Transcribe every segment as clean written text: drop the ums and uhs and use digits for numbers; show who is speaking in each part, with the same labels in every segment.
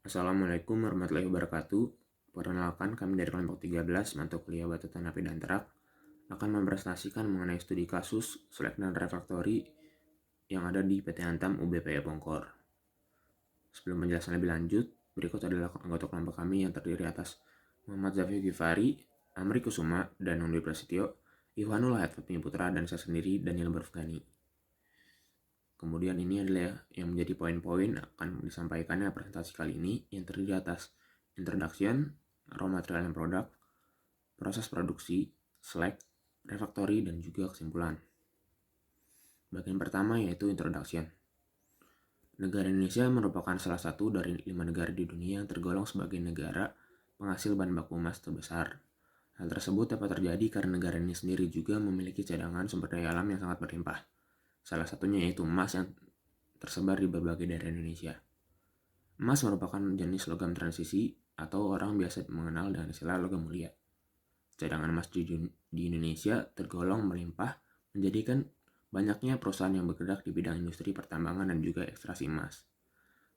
Speaker 1: Assalamualaikum warahmatullahi wabarakatuh. Perkenalkan, kami dari kelompok 13 mata kuliah Batu Tanah dan Terak akan mempresentasikan mengenai studi kasus selek dan refraktori yang ada di PT Antam UBPE Bongkor. Sebelum penjelasan lebih lanjut, berikut adalah anggota kelompok kami yang terdiri atas Muhammad Zafir Gifari, Amri Kusuma, dan Nuri Prasetyo, Iwanul Hayat Putra, dan saya sendiri, Daniel Barfgani. Kemudian ini adalah yang menjadi poin-poin akan disampaikannya presentasi kali ini yang terdiri atas introduction, raw material and product, proses produksi, select, refactory, dan juga kesimpulan. Bagian pertama yaitu introduction. Negara Indonesia merupakan salah satu dari 5 negara di dunia yang tergolong sebagai negara penghasil bahan baku emas terbesar. Hal tersebut dapat terjadi karena negara ini sendiri juga memiliki cadangan sumber daya alam yang sangat berlimpah. Salah satunya yaitu emas yang tersebar di berbagai daerah Indonesia. Emas merupakan jenis logam transisi atau orang biasa mengenal dengan istilah logam mulia. Cadangan emas di Indonesia tergolong melimpah, menjadikan banyaknya perusahaan yang bergerak di bidang industri pertambangan dan juga ekstraksi emas.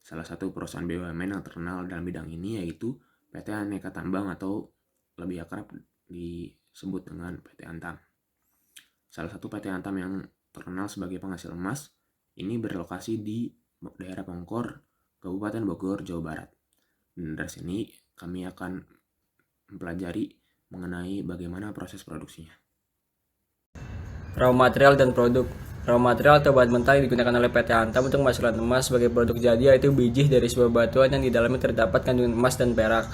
Speaker 1: Salah satu perusahaan BUMN yang terkenal dalam bidang ini yaitu PT Aneka Tambang atau lebih akrab disebut dengan PT Antam. Salah satu PT Antam yang terkenal sebagai penghasil emas ini berlokasi di daerah Bongkor, Kabupaten Bogor, Jawa Barat. Dan dari sini kami akan mempelajari mengenai bagaimana proses produksinya.
Speaker 2: Raw material dan produk. Raw material atau bahan mentah yang digunakan oleh PT Antam untuk menghasilkan emas sebagai produk jadi yaitu biji dari sebuah batuan yang di dalamnya terdapat kandungan emas dan perak.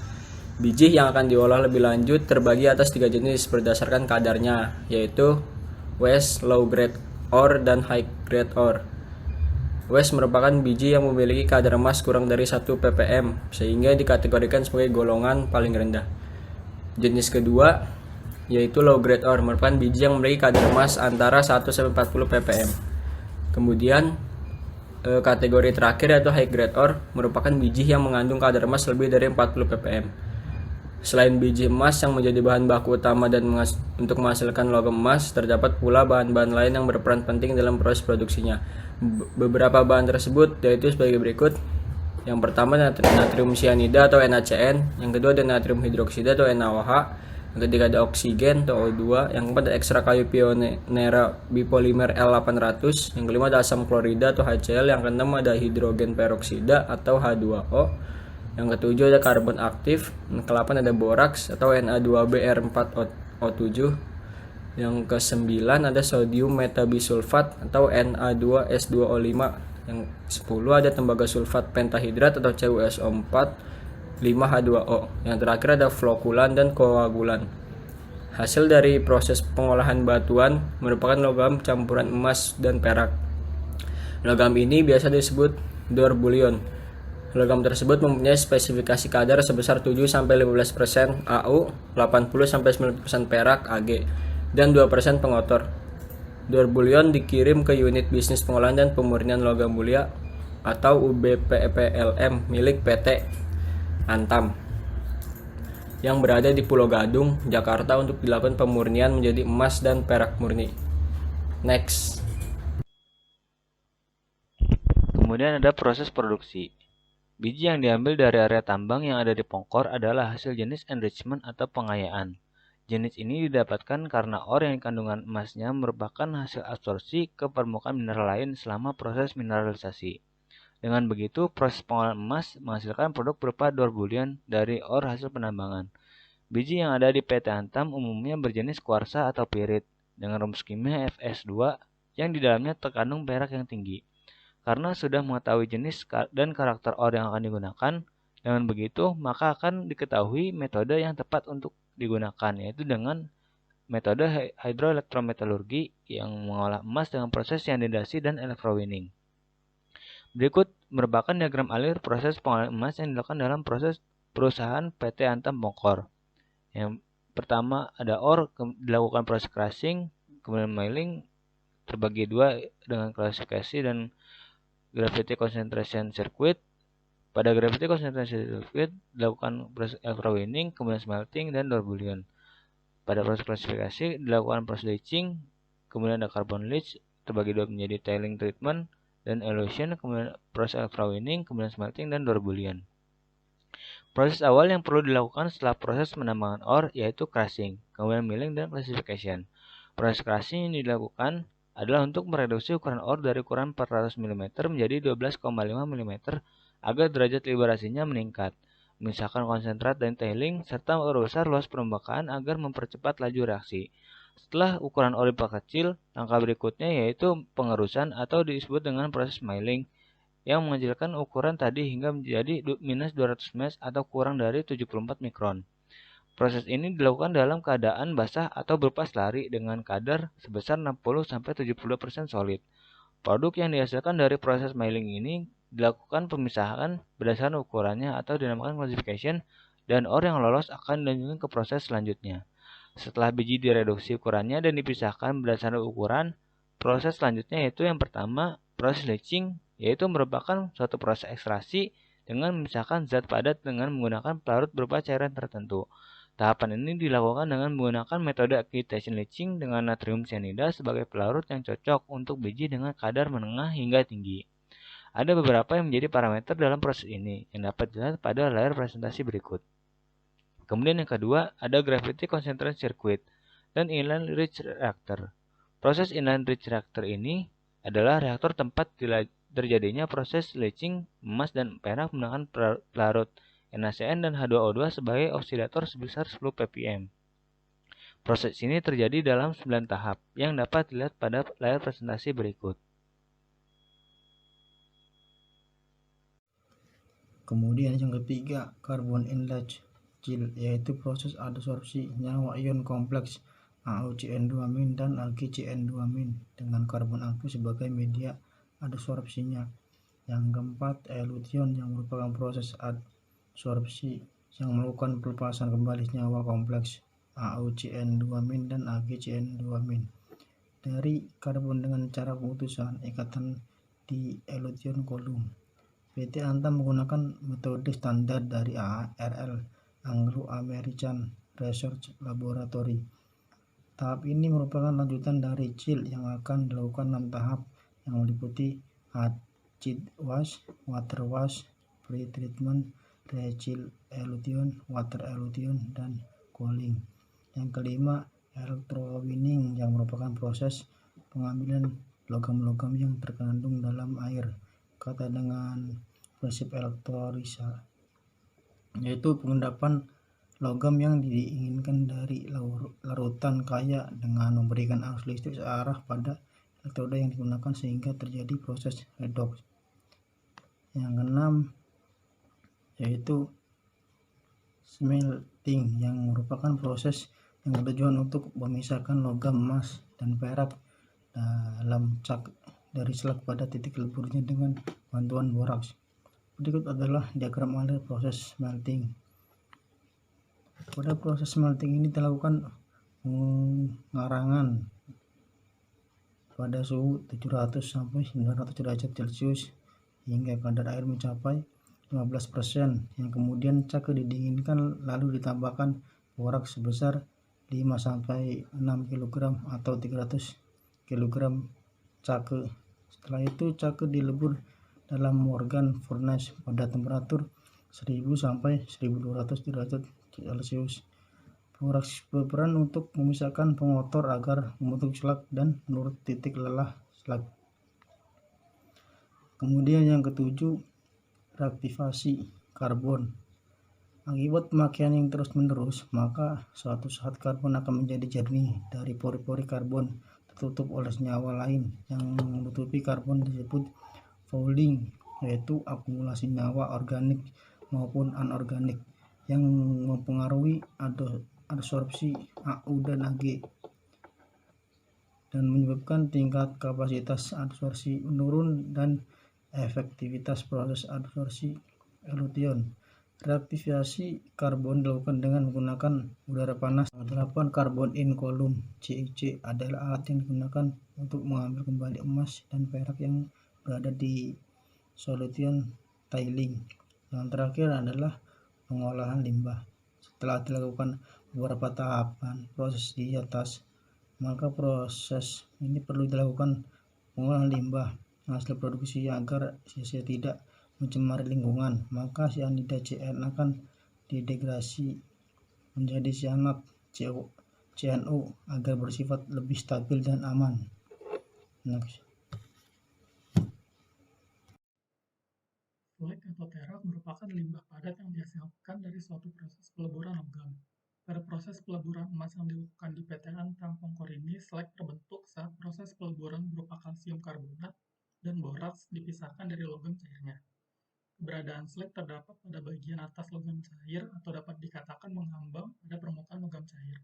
Speaker 2: Biji yang akan diolah lebih lanjut terbagi atas 3 jenis berdasarkan kadarnya, yaitu waste, low grade ore, dan high grade ore. Waste merupakan biji yang memiliki kadar emas kurang dari 1 ppm, sehingga dikategorikan sebagai golongan paling rendah. Jenis kedua yaitu low grade ore, merupakan biji yang memiliki kadar emas antara 1-40 ppm. Kemudian kategori terakhir yaitu high grade ore, merupakan biji yang mengandung kadar emas lebih dari 40 ppm. Selain biji emas yang menjadi bahan baku utama dan untuk menghasilkan logam emas, terdapat pula bahan-bahan lain yang berperan penting dalam proses produksinya. Beberapa bahan tersebut yaitu sebagai berikut. Yang pertama natrium cyanida atau NaCN, yang kedua ada natrium hidroksida atau NaOH, yang ketiga ada oksigen atau O2, yang keempat ada ekstra kayu pionera bipolimer L800, yang kelima ada asam klorida atau HCl, yang keenam ada hidrogen peroksida atau H2O, yang ketujuh ada karbon aktif, yang ke-8 ada boraks atau Na2Br4O7, yang ke-9 ada sodium metabisulfat atau Na2S2O5, yang 10 ada tembaga sulfat pentahidrat atau CuSO4 5H2O, yang terakhir ada flokulan dan koagulan. Hasil dari proses pengolahan batuan merupakan logam campuran emas dan perak. Logam ini biasa disebut d'or bullion. Logam tersebut mempunyai spesifikasi kadar sebesar 7-15% Au, 80-90% perak Ag, dan 2% pengotor. D'or bullion dikirim ke unit bisnis pengolahan dan pemurnian logam mulia atau UBPPLM milik PT Antam yang berada di Pulau Gadung, Jakarta untuk dilakukan pemurnian menjadi emas dan perak murni. Next.
Speaker 3: Kemudian ada proses produksi. Biji yang diambil dari area tambang yang ada di Bongkor adalah hasil jenis enrichment atau pengayaan. Jenis ini didapatkan karena ore yang kandungan emasnya merupakan hasil absorpsi ke permukaan mineral lain selama proses mineralisasi. Dengan begitu, proses pengolahan emas menghasilkan produk berupa d'or bullion dari ore hasil penambangan. Biji yang ada di PT Antam umumnya berjenis kuarsa atau pirit dengan rumus kimia Fs2 yang di dalamnya terkandung perak yang tinggi. Karena sudah mengetahui jenis dan karakter ore yang akan digunakan, dengan begitu maka akan diketahui metode yang tepat untuk digunakan, yaitu dengan metode hidroelektrometalurgi yang mengolah emas dengan proses cyanidasi dan electrowinning. Berikut merupakan diagram alir proses pengolahan emas yang dilakukan dalam proses perusahaan PT Antam Bongkor. Yang pertama ada ore, dilakukan proses crushing, kemudian milling, terbagi dua dengan klasifikasi dan gravity concentration circuit. Pada gravity concentration circuit dilakukan proses electrowinning, kemudian smelting, dan d'or bullion. Pada proses klasifikasi dilakukan proses leaching, kemudian ada carbon leach, terbagi dua menjadi tailing treatment dan elution, kemudian proses electrowinning, kemudian smelting, dan d'or bullion. Proses awal yang perlu dilakukan setelah proses penambangan ore yaitu crushing, kemudian milling dan classification. Proses crushing yang dilakukan adalah untuk mereduksi ukuran ore dari ukuran 400 mm menjadi 12,5 mm agar derajat liberasinya meningkat, memisahkan konsentrat dan tailing, serta memperbesar luas perombakan agar mempercepat laju reaksi. Setelah ukuran ore diperkecil, langkah berikutnya yaitu pengerusan atau disebut dengan proses milling, yang mengecilkan ukuran tadi hingga menjadi minus 200 ms atau kurang dari 74 mikron. Proses ini dilakukan dalam keadaan basah atau berupa slurry dengan kadar sebesar 60-72% solid. Produk yang dihasilkan dari proses milling ini dilakukan pemisahan berdasarkan ukurannya atau dinamakan classification, dan ore yang lolos akan dilanjutkan ke proses selanjutnya. Setelah biji direduksi ukurannya dan dipisahkan berdasarkan ukuran, proses selanjutnya yaitu yang pertama, proses leaching, yaitu merupakan suatu proses ekstraksi dengan memisahkan zat padat dengan menggunakan pelarut berupa cairan tertentu. Tahapan ini dilakukan dengan menggunakan metode agitation leaching dengan natrium cyanida sebagai pelarut yang cocok untuk biji dengan kadar menengah hingga tinggi. Ada beberapa yang menjadi parameter dalam proses ini yang dapat dilihat pada layar presentasi berikut. Kemudian yang kedua, ada gravity concentration circuit dan inline rich reactor. Proses inline rich reactor ini adalah reaktor tempat terjadinya proses leaching emas dan perak menggunakan pelarut NaCN dan H2O2 sebagai oksidator sebesar 10 ppm. Proses ini terjadi dalam 9 tahap yang dapat dilihat pada layar presentasi berikut.
Speaker 4: Kemudian yang ketiga, carbon enlarged chill, yaitu proses adsorpsi nyawa ion kompleks AuCN2- dan AgCN2- dengan karbon aktif sebagai media adsorpsinya. Yang keempat, elution yang merupakan proses adsorpsi yang melakukan pelepasan kembali nyawa kompleks AuCN2- dan AgCN2- dari karbon dengan cara pemutusan ikatan di elution kolom. PT Antam menggunakan metode standar dari ARL, Anglo-American Research Laboratory. Tahap ini merupakan lanjutan dari chill yang akan dilakukan 6 tahap yang meliputi acid wash, water wash, pre-treatment, re-chill elution, water elution, dan cooling. Yang kelima, electrowinning yang merupakan proses pengambilan logam-logam yang terkandung dalam air kata dengan prinsip elektrolisa, yaitu pengendapan logam yang diinginkan dari larutan kaya dengan memberikan arus listrik searah pada elektroda yang digunakan sehingga terjadi proses redox. Yang keenam yaitu smelting yang merupakan proses yang bertujuan untuk memisahkan logam emas dan perak dalam cak dari selak pada titik leburnya dengan bantuan boraks. Berikut adalah diagram alur proses smelting. Pada proses smelting ini dilakukan pengarangan pada suhu 700 sampai 900 derajat Celcius hingga kadar air mencapai 15%, yang kemudian cake didinginkan lalu ditambahkan boraks sebesar 5 sampai 6 kg atau 300 kg cake. Setelah itu cake dilebur dalam Morgan furnace pada temperatur 1000 sampai 1200 derajat Celcius. Boraks berperan untuk memisahkan pengotor agar membentuk selak dan menurut titik lelah selak. Kemudian yang ketujuh, reaktivasi karbon. Akibat pemakaian yang terus-menerus, maka suatu saat karbon akan menjadi jernih dari pori-pori karbon tertutup oleh senyawa lain yang menutupi karbon disebut fouling, yaitu akumulasi nyawa organik maupun anorganik yang mempengaruhi adsorpsi AU dan Ag dan menyebabkan tingkat kapasitas adsorpsi menurun dan efektivitas proses adsorpsi elution. Reaktivasi karbon dilakukan dengan menggunakan udara panas. Penerapan carbon in column CIC adalah alat yang digunakan untuk mengambil kembali emas dan perak yang berada di solution tailing. Yang terakhir adalah pengolahan limbah. Setelah dilakukan beberapa tahapan proses di atas, maka proses ini perlu dilakukan pengolahan limbah hasil produksi agar sisa tidak mencemari lingkungan. Maka cyanida CN akan didegrasi menjadi cyanat CNO agar bersifat lebih stabil dan aman. Next.
Speaker 5: Slag atau perak merupakan limbah padat yang dihasilkan dari suatu proses peleburan logam. Pada proses peleburan emas yang dilakukan di PT Antam Pongkor ini, slag terbentuk saat proses peleburan berupa kalsium karbonat dan boraks dipisahkan dari logam cairnya. Keberadaan slag terdapat pada bagian atas logam cair atau dapat dikatakan mengambang pada permukaan logam cair.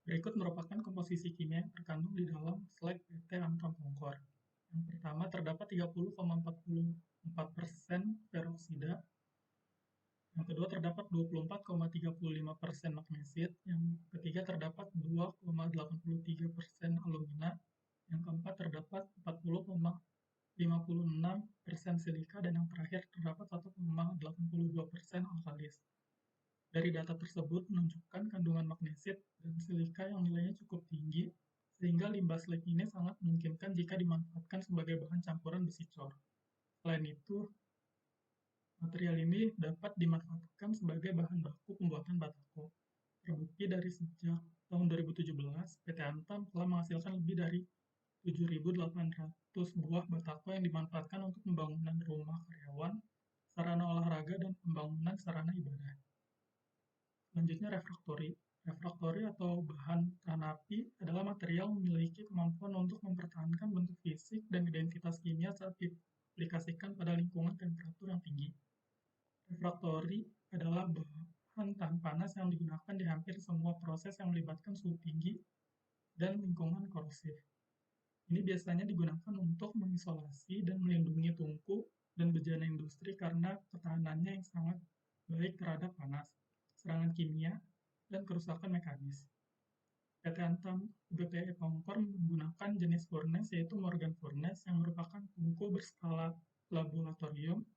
Speaker 5: Berikut merupakan komposisi kimia yang terkandung di dalam slag PT Antam Pongkor. Yang pertama terdapat 30,44% peroksida. Yang kedua terdapat 24,35% magnesit. Yang ketiga terdapat 2,83% alumina. Yang keempat terdapat 40,56% silika dan yang terakhir terdapat 1,82% alkalis. Dari data tersebut menunjukkan kandungan magnesit dan silika yang nilainya cukup tinggi, sehingga limbah slag ini sangat memungkinkan jika dimanfaatkan sebagai bahan campuran besi cor. Selain itu, material ini dapat dimanfaatkan sebagai bahan baku pembuatan batako. Terbukti dari sejak tahun 2017, PT Antam telah menghasilkan lebih dari 7.800 buah batako yang dimanfaatkan untuk pembangunan rumah karyawan, sarana olahraga, dan pembangunan sarana ibadah. Selanjutnya refraktori. Refraktori atau bahan tahan api adalah material yang memiliki kemampuan untuk mempertahankan bentuk fisik dan identitas kimia saat diaplikasikan pada lingkungan temperatur yang tinggi. Refraktori adalah bahan tahan panas yang digunakan di hampir semua proses yang melibatkan suhu tinggi dan lingkungan korosif. Ini biasanya digunakan untuk mengisolasi dan melindungi tungku dan bejana industri karena ketahanannya yang sangat baik terhadap panas, serangan kimia, dan kerusakan mekanis. PT Antam BPE Pongkor menggunakan jenis furnace yaitu Morgan Furnace yang merupakan tungku berskala laboratorium.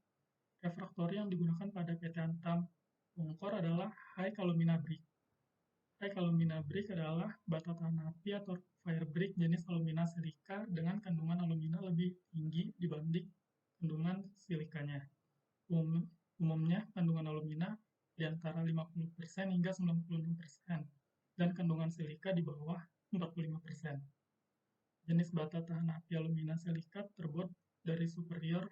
Speaker 5: Refraktori yang digunakan pada PT Antam Pongkor adalah high alumina brick. High alumina brick adalah bata tahan api atau fire brick jenis alumina silika dengan kandungan alumina lebih tinggi dibanding kandungan silikanya. Umumnya kandungan alumina di antara 50% hingga 96% dan kandungan silika di bawah 45%. Jenis bata tahan api alumina silika terbuat dari superior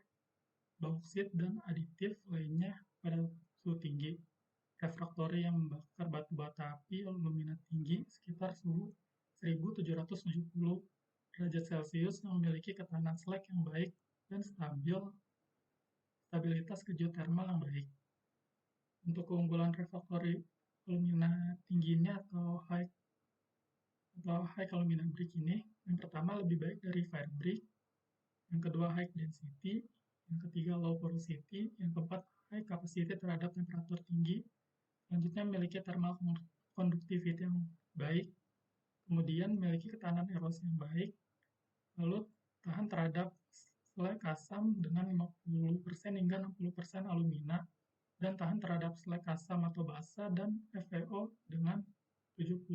Speaker 5: bauksit dan aditif lainnya pada suhu tinggi. Refraktori yang membakar batu bata api alumina tinggi sekitar suhu 1770 derajat Celcius yang memiliki ketahanan slag yang baik dan stabilitas geotermal yang baik. Untuk keunggulan refraktori alumina tinggi ini atau high alumina brick ini, yang pertama lebih baik dari fire brick, yang kedua high density, yang ketiga low porosity, yang keempat high capacity terhadap temperatur tinggi, selanjutnya memiliki thermal conductivity yang baik, kemudian memiliki ketahanan erosi yang baik, lalu tahan terhadap slag asam dengan 50% hingga 60% alumina, dan tahan terhadap slag asam atau basa dan FeO dengan 70%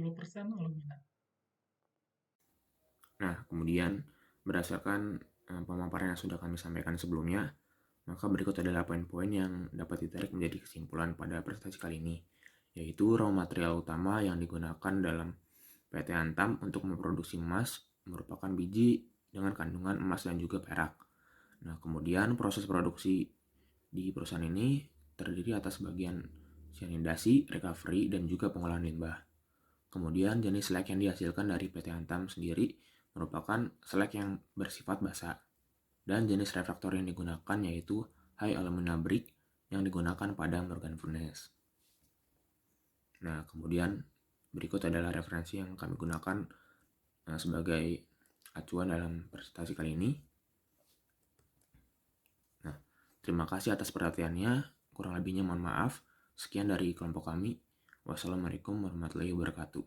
Speaker 5: alumina.
Speaker 1: Nah, kemudian berdasarkan pemaparan yang sudah kami sampaikan sebelumnya, maka berikut adalah poin-poin yang dapat ditarik menjadi kesimpulan pada presentasi kali ini, yaitu raw material utama yang digunakan dalam PT Antam untuk memproduksi emas merupakan biji dengan kandungan emas dan juga perak. Nah, kemudian proses produksi di perusahaan ini terdiri atas bagian cyanidasi, recovery, dan juga pengolahan limbah. Kemudian jenis slag yang dihasilkan dari PT Antam sendiri merupakan slag yang bersifat basa. Dan jenis refraktor yang digunakan yaitu high alumina brick yang digunakan pada Morgan Furnace. Nah, kemudian berikut adalah referensi yang kami gunakan sebagai acuan dalam presentasi kali ini. Nah, terima kasih atas perhatiannya. Kurang lebihnya mohon maaf. Sekian dari kelompok kami. Wassalamualaikum warahmatullahi wabarakatuh.